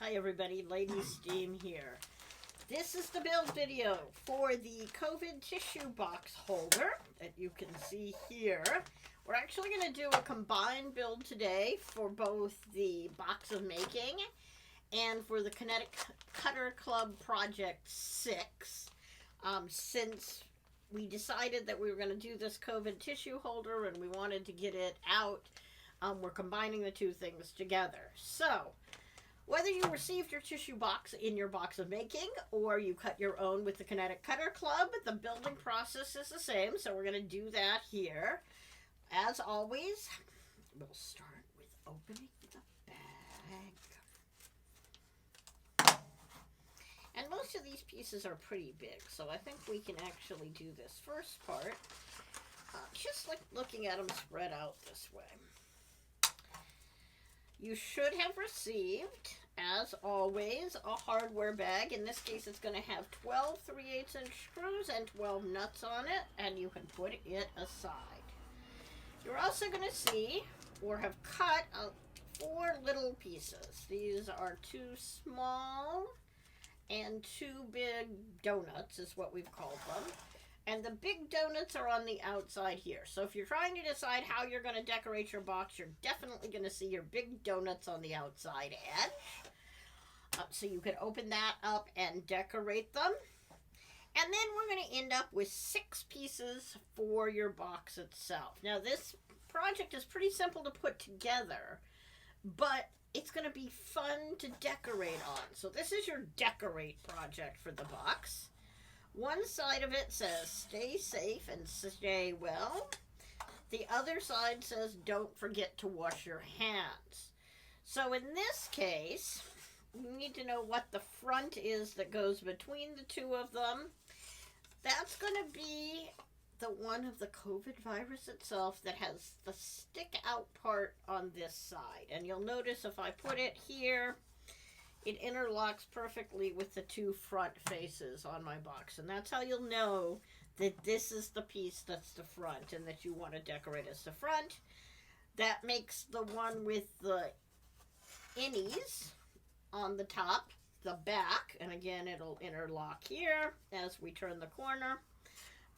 Hi everybody, Lady Steam here. This is the build video for the COVID tissue box holder that you can see here. We're actually going to do a combined build today for both the box of making and for the Kinetic Cutter Club Project 6. Since we decided that we were going to do this COVID tissue holder and we wanted to get it out, we're combining the two things together. So, whether you received your tissue box in your box of making or you cut your own with the Kinetic Cutter Club, the building process is the same, so we're going to do that here. As always, we'll start with opening the bag. And most of these pieces are pretty big, so I think we can actually do this first part, just like looking at them spread out this way. You should have received, as always, a hardware bag. In this case, it's going to have 12 3/8" screws and 12 nuts on it, and you can put it aside. You're also going to see, or have cut, 4 little pieces. These are 2 small and 2 big donuts, is what we've called them. And the big donuts are on the outside here. So if you're trying to decide how you're going to decorate your box, you're definitely going to see your big donuts on the outside edge. So you can open that up and decorate them. And then we're going to end up with 6 pieces for your box itself. Now this project is pretty simple to put together, but it's going to be fun to decorate on. So this is your decorate project for the box. One side of it says, stay safe and stay well. The other side says, don't forget to wash your hands. So in this case, we need to know what the front is that goes between the two of them. That's going to be the one of the COVID virus itself that has the stick out part on this side. And you'll notice if I put it here, it interlocks perfectly with the 2 front faces on my box. And that's how you'll know that this is the piece that's the front and that you want to decorate as the front. That makes the one with the innies on the top the back. And again, it'll interlock here as we turn the corner.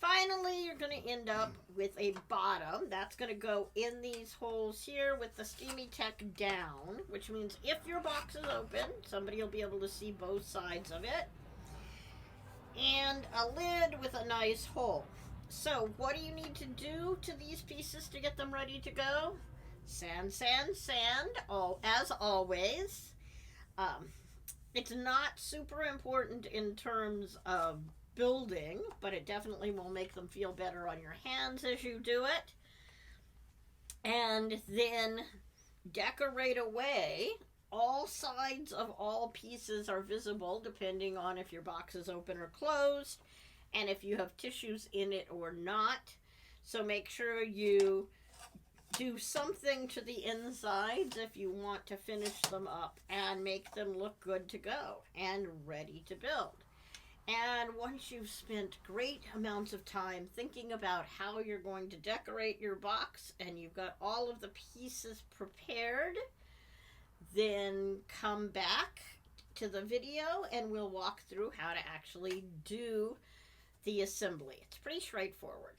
Finally, you're going to end up with a bottom. That's going to go in these holes here with the Steamy Tech down, which means if your box is open, somebody will be able to see both sides of it. And a lid with a nice hole. So, what do you need to do to these pieces to get them ready to go? Sand, sand, sand, as always. It's not super important in terms of building, but it definitely will make them feel better on your hands as you do it. And then decorate away. All sides of all pieces are visible depending on if your box is open or closed and if you have tissues in it or not. So make sure you do something to the insides if you want to finish them up and make them look good to go and ready to build. And once you've spent great amounts of time thinking about how you're going to decorate your box and you've got all of the pieces prepared, then come back to the video and we'll walk through how to actually do the assembly. It's pretty straightforward.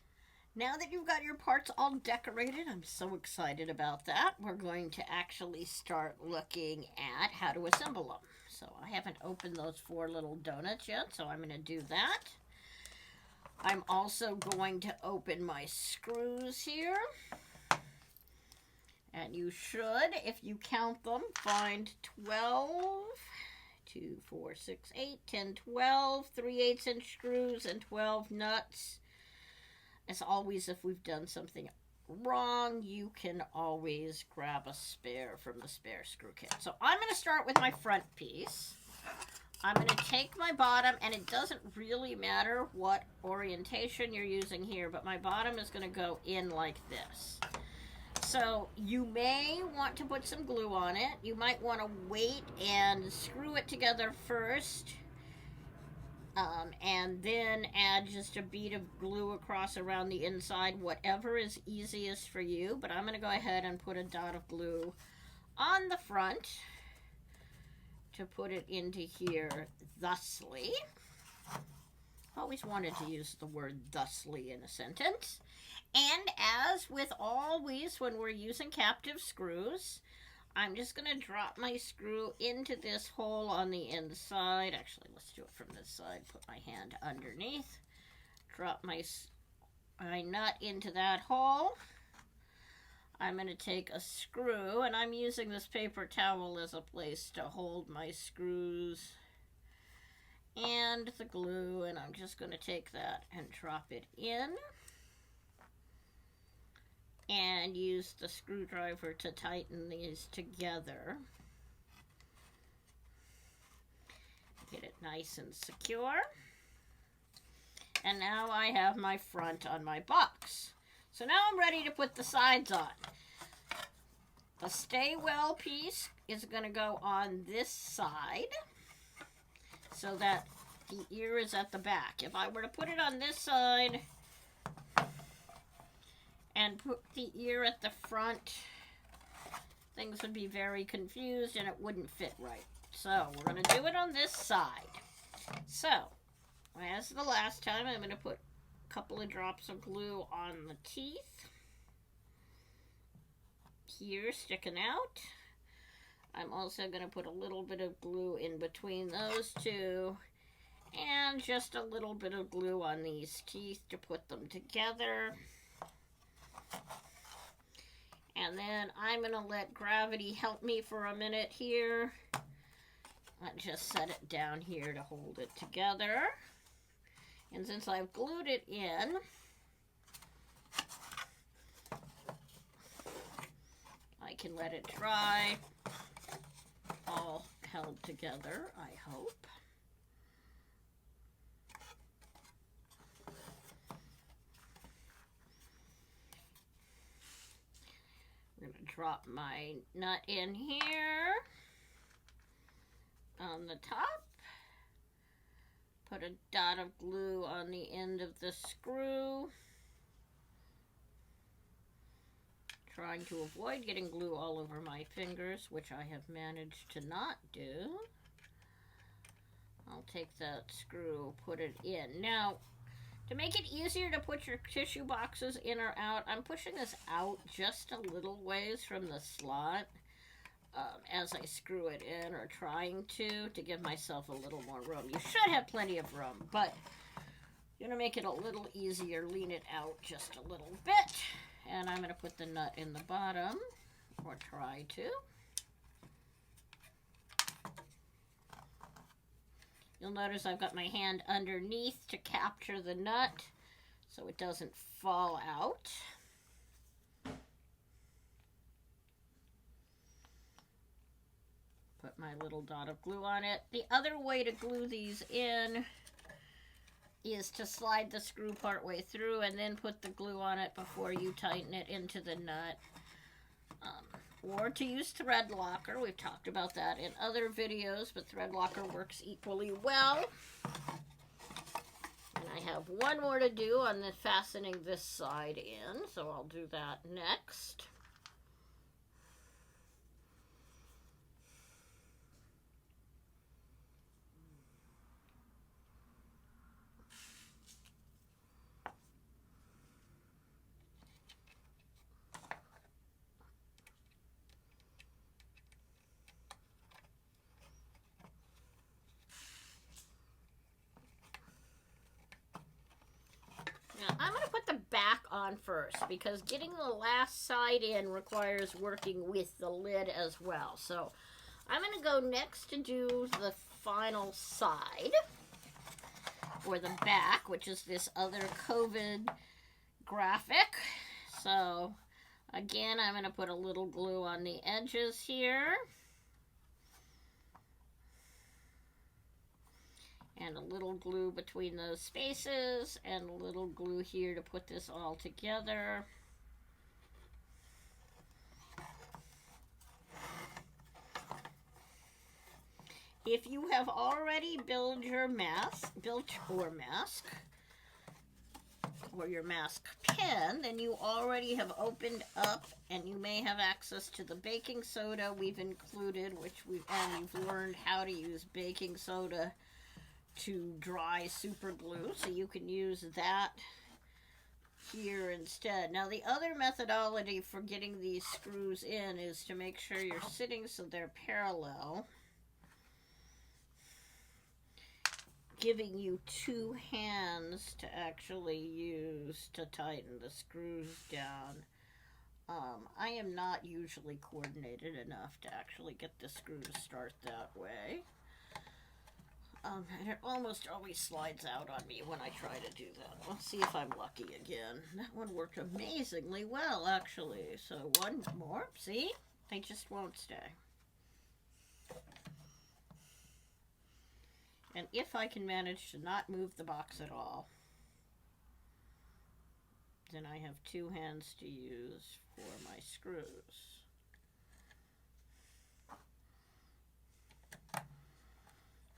Now that you've got your parts all decorated, I'm so excited about that. We're going to actually start looking at how to assemble them. So I haven't opened those 4 little donuts yet, so I'm going to do that. I'm also going to open my screws here. And you should, if you count them, find 12, 2, 4, 6, 8, 10, 12 3/8" screws and 12 nuts. As always, if we've done something wrong, you can always grab a spare from the spare screw kit. So I'm going to start with my front piece. I'm going to take my bottom, and it doesn't really matter what orientation you're using here, but my bottom is going to go in like this. So you may want to put some glue on it. You might want to wait and screw it together first. And then add just a bead of glue across around the inside, whatever is easiest for you. But I'm going to go ahead and put a dot of glue on the front to put it into here thusly. Always wanted to use the word thusly in a sentence. And as with always when we're using captive screws, I'm just going to drop my screw into this hole on the inside. Actually, let's do it from this side. Put my hand underneath. Drop my nut into that hole. I'm going to take a screw, and I'm using this paper towel as a place to hold my screws and the glue, and I'm just going to take that and drop it in and use the screwdriver to tighten these together. Get it nice and secure. And now I have my front on my box. So now I'm ready to put the sides on. The stay well piece is going to go on this side so that the ear is at the back. If I were to put it on this side and put the ear at the front, things would be very confused and it wouldn't fit right. So we're going to do it on this side. So, as the last time, I'm going to put a couple of drops of glue on the teeth. Here, sticking out. I'm also going to put a little bit of glue in between those two. And just a little bit of glue on these teeth to put them together. And then I'm going to let gravity help me for a minute here. I just set it down here to hold it together. And since I've glued it in, I can let it dry, all held together, I hope. I'm going to drop my nut in here on the top. Put a dot of glue on the end of the screw. Trying to avoid getting glue all over my fingers, which I have managed to not do. I'll take that screw, put it in. Now, to make it easier to put your tissue boxes in or out, I'm pushing this out just a little ways from the slot as I screw it in, or trying to give myself a little more room. You should have plenty of room, but you're going to make it a little easier, lean it out just a little bit. And I'm going to put the nut in the bottom, or try to. You'll notice I've got my hand underneath to capture the nut so it doesn't fall out. Put my little dot of glue on it. The other way to glue these in is to slide the screw part way through and then put the glue on it before you tighten it into the nut. Or to use thread locker. We've talked about that in other videos, but thread locker works equally well. And I have one more to do on the fastening this side in, so I'll do that next. I'm going to put the back on first because getting the last side in requires working with the lid as well. So I'm going to go next to do the final side, or the back, which is this other COVID graphic. So again, I'm going to put a little glue on the edges here. And a little glue between those spaces, and a little glue here to put this all together. If you have already built your mask, or your mask pen, then you already have opened up and you may have access to the baking soda we've included, and you've learned how to use baking soda to dry super glue, so you can use that here instead. Now the other methodology for getting these screws in is to make sure you're sitting so they're parallel, giving you two hands to actually use to tighten the screws down. I am not usually coordinated enough to actually get the screw to start that way. And it almost always slides out on me when I try to do that. Let's see if I'm lucky again. That one worked amazingly well, actually. So one more. See? They just won't stay. And if I can manage to not move the box at all, then I have two hands to use for my screws.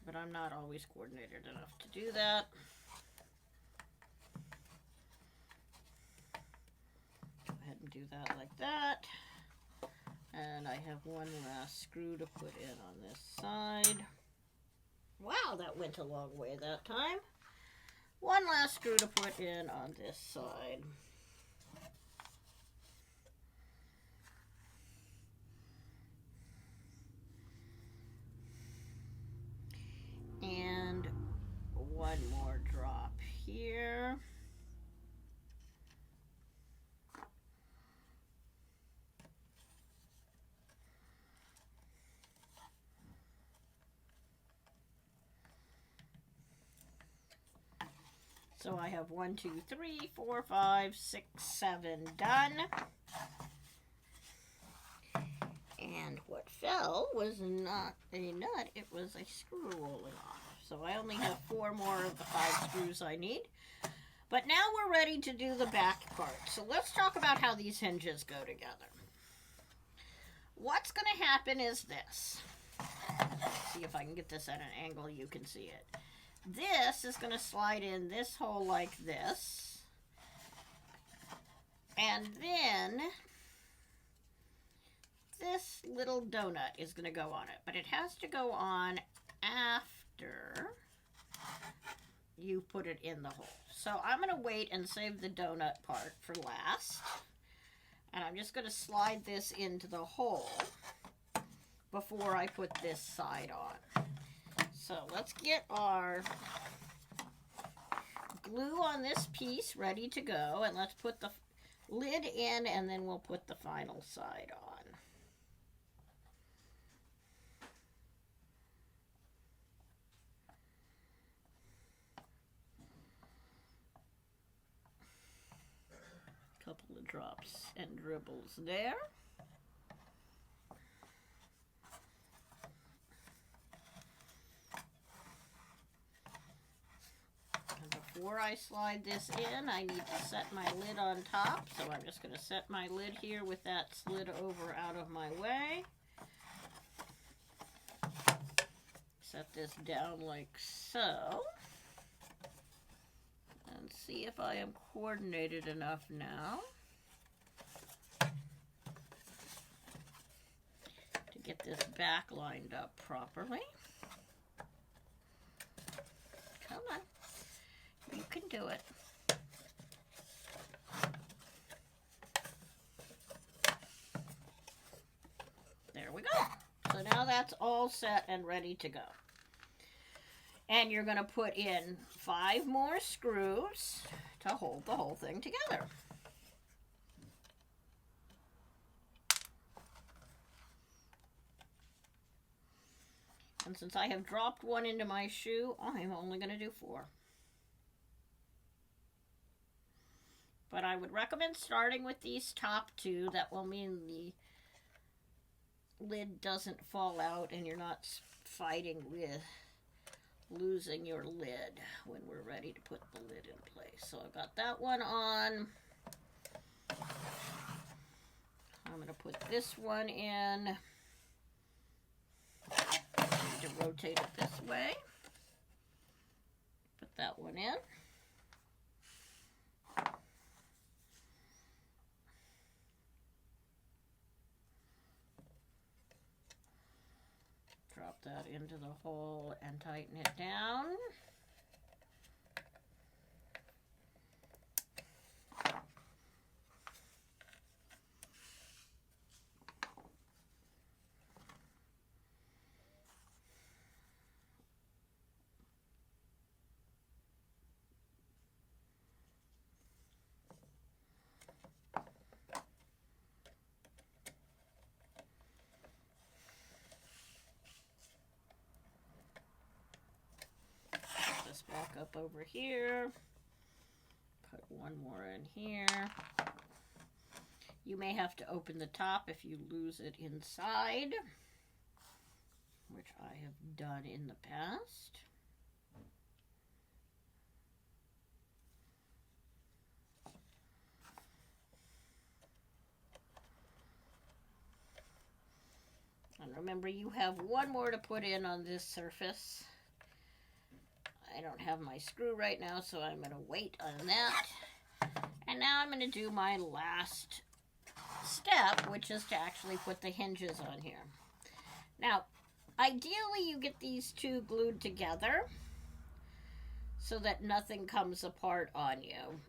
But I'm not always coordinated enough to do that. Go ahead and do that like that. And I have one last screw to put in on this side. Wow, that went a long way that time. One last screw to put in on this side. And one more drop here. So I have 1, 2, 3, 4, 5, 6, 7 done. And what fell was not a nut, it was a screw rolling off. So I only have 4 more of the 5 screws I need. But now we're ready to do the back part. So let's talk about how these hinges go together. What's going to happen is this. Let's see if I can get this at an angle you can see it. This is going to slide in this hole like this. And then this little donut is going to go on it. But it has to go on after you put it in the hole. So I'm going to wait and save the donut part for last. And I'm just going to slide this into the hole before I put this side on. So let's get our glue on this piece ready to go, and let's put the lid in, and then we'll put the final side on. Couple of drops and dribbles there. Before I slide this in, I need to set my lid on top. So I'm just going to set my lid here with that slid over out of my way. Set this down like so. And see if I am coordinated enough now to get this back lined up properly. Come on. You can do it. There we go. So now that's all set and ready to go. And you're going to put in 5 more screws to hold the whole thing together. And since I have dropped one into my shoe, I'm only going to do 4. But I would recommend starting with these top 2. That will mean the lid doesn't fall out and you're not fighting with losing your lid when we're ready to put the lid in place. So I've got that one on. I'm going to put this one in. I need to rotate it this way. Put that one in. that into the hole and tighten it down. Back up over here, put one more in here. You may have to open the top if you lose it inside, which I have done in the past. And remember, you have one more to put in on this surface. I don't have my screw right now, so I'm going to wait on that. And now I'm going to do my last step, which is to actually put the hinges on here. Now, ideally you get these two glued together so that nothing comes apart on you.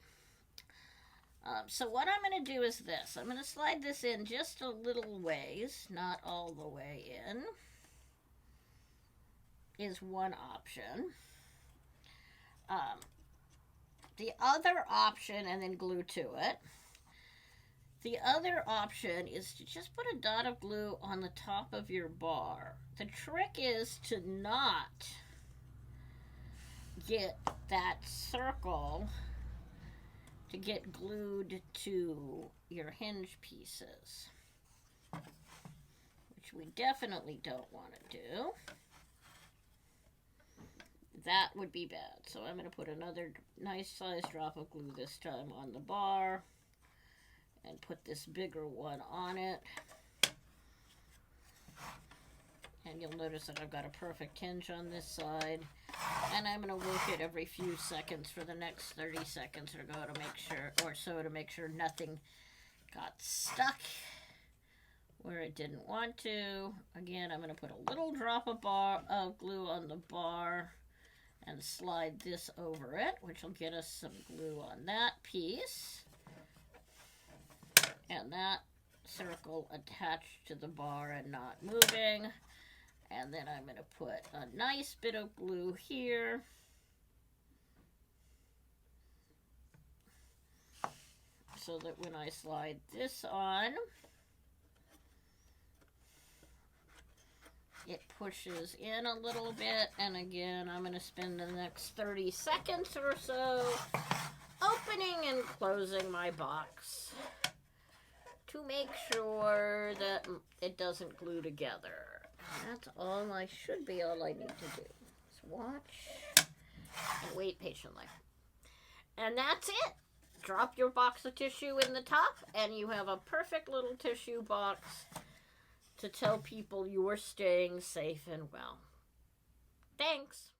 So what I'm going to do is this. I'm going to slide this in just a little ways, not all the way in, is one option. The other option, and then glue to it. The other option is to just put a dot of glue on the top of your bar. The trick is to not get that circle to get glued to your hinge pieces, which we definitely don't want to do. That would be bad. So I'm going to put another nice size drop of glue this time on the bar and put this bigger one on it. And you'll notice that I've got a perfect hinge on this side. And I'm going to work it every few seconds for the next 30 seconds or so to make sure nothing got stuck where it didn't want to. Again, I'm going to put a little drop of glue on the bar and slide this over it, which will get us some glue on that piece. And that circle attached to the bar and not moving. And then I'm going to put a nice bit of glue here. So that when I slide this on, it pushes in a little bit. And again, I'm going to spend the next 30 seconds or so opening and closing my box to make sure that it doesn't glue together. That's all should be all I need to do. Just watch and wait patiently. And that's it. Drop your box of tissue in the top and you have a perfect little tissue box to tell people you are staying safe and well. Thanks.